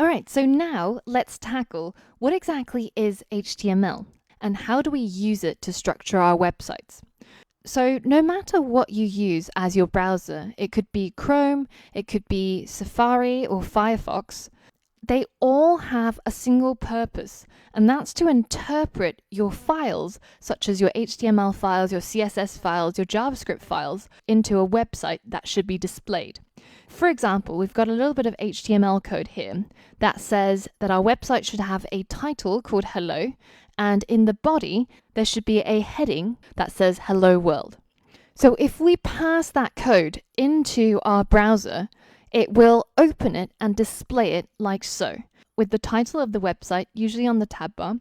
All right, so now let's tackle what exactly is HTML and how do we use it to structure our websites. So no matter what you use as your browser, it could be Chrome, it could be Safari or Firefox, they all have a single purpose, and that's to interpret your files, such as your HTML files, your CSS files, your JavaScript files, into a website that should be displayed. For example, we've got a little bit of HTML code here that says that our website should have a title called Hello, and in the body, there should be a heading that says Hello World. So if we pass that code into our browser, it will open it and display it like so, with the title of the website usually on the tab bar,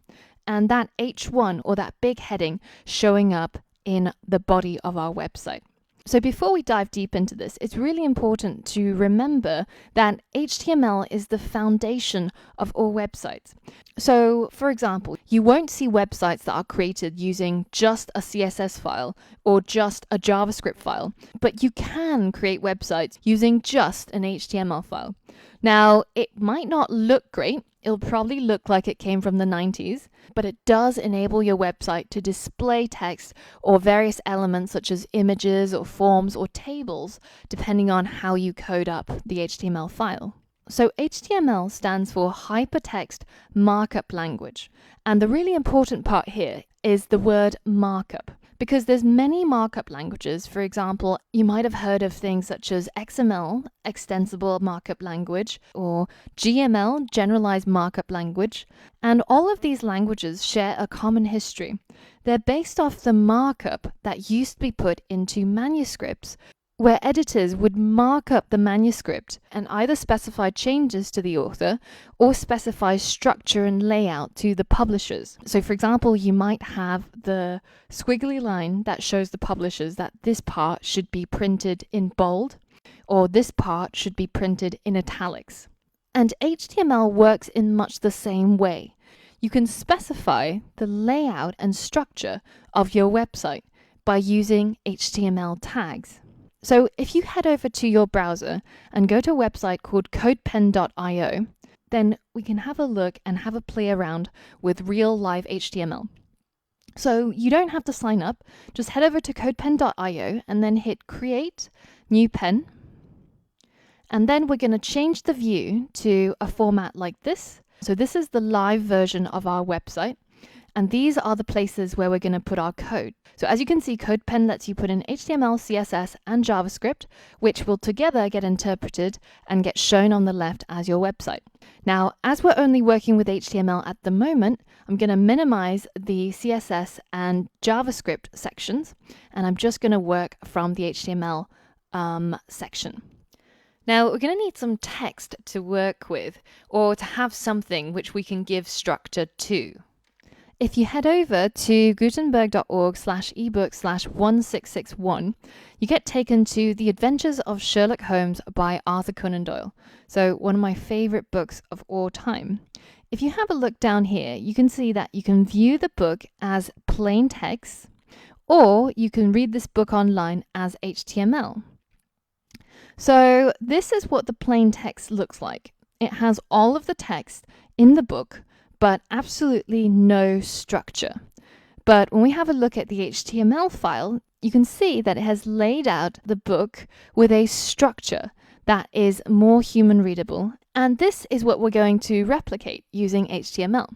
and that H1 or that big heading showing up in the body of our website. So before we dive deep into this, it's really important to remember that HTML is the foundation of all websites. So, for example, you won't see websites that are created using just a CSS file or just a JavaScript file, but you can create websites using just an HTML file. Now, it might not look great. It'll probably look like it came from the 90s, but it does enable your website to display text or various elements such as images or forms or tables, depending on how you code up the HTML file. So HTML stands for Hypertext Markup Language. And the really important part here is the word markup, because there's many markup languages. For example, you might have heard of things such as XML, Extensible Markup Language, or GML, Generalized Markup Language. And all of these languages share a common history. They're based off the markup that used to be put into manuscripts, where editors would mark up the manuscript and either specify changes to the author or specify structure and layout to the publishers. So for example, you might have the squiggly line that shows the publishers that this part should be printed in bold or this part should be printed in italics. And HTML works in much the same way. You can specify the layout and structure of your website by using HTML tags. So if you head over to your browser and go to a website called codepen.io, then we can have a look and have a play around with real live HTML. So you don't have to sign up, just head over to codepen.io and then hit create new pen. And then we're going to change the view to a format like this. So this is the live version of our website. And these are the places where we're going to put our code. So as you can see, CodePen lets you put in HTML, CSS, and JavaScript, which will together get interpreted and get shown on the left as your website. Now, as we're only working with HTML at the moment, I'm going to minimize the CSS and JavaScript sections, and I'm just going to work from the HTML section. Now, we're going to need some text to work with, or to have something which we can give structure to. If you head over to gutenberg.org/ebook/1661, you get taken to The Adventures of Sherlock Holmes by Arthur Conan Doyle. So one of my favorite books of all time. If you have a look down here, you can see that you can view the book as plain text, or you can read this book online as HTML. So this is what the plain text looks like. It has all of the text in the book, but absolutely no structure. But when we have a look at the HTML file, you can see that it has laid out the book with a structure that is more human readable. And this is what we're going to replicate using HTML.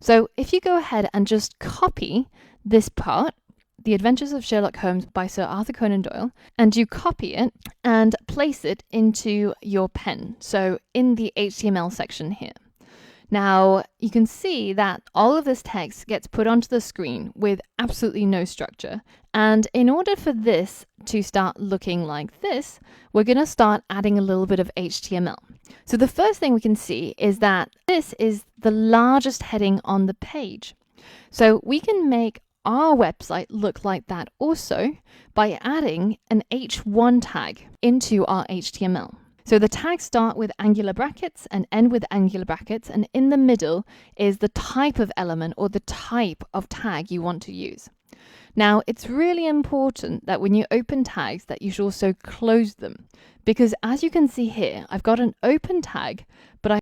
So if you go ahead and just copy this part, The Adventures of Sherlock Holmes by Sir Arthur Conan Doyle, and you copy it and place it into your pen, so in the HTML section here. Now, you can see that all of this text gets put onto the screen with absolutely no structure. And in order for this to start looking like this, we're going to start adding a little bit of HTML. So the first thing we can see is that this is the largest heading on the page. So we can make our website look like that also by adding an H1 tag into our HTML. So the tags start with angular brackets and end with angular brackets, and in the middle is the type of element or the type of tag you want to use. Now, it's really important that when you open tags that you should also close them, because as you can see here, I've got an open tag, but I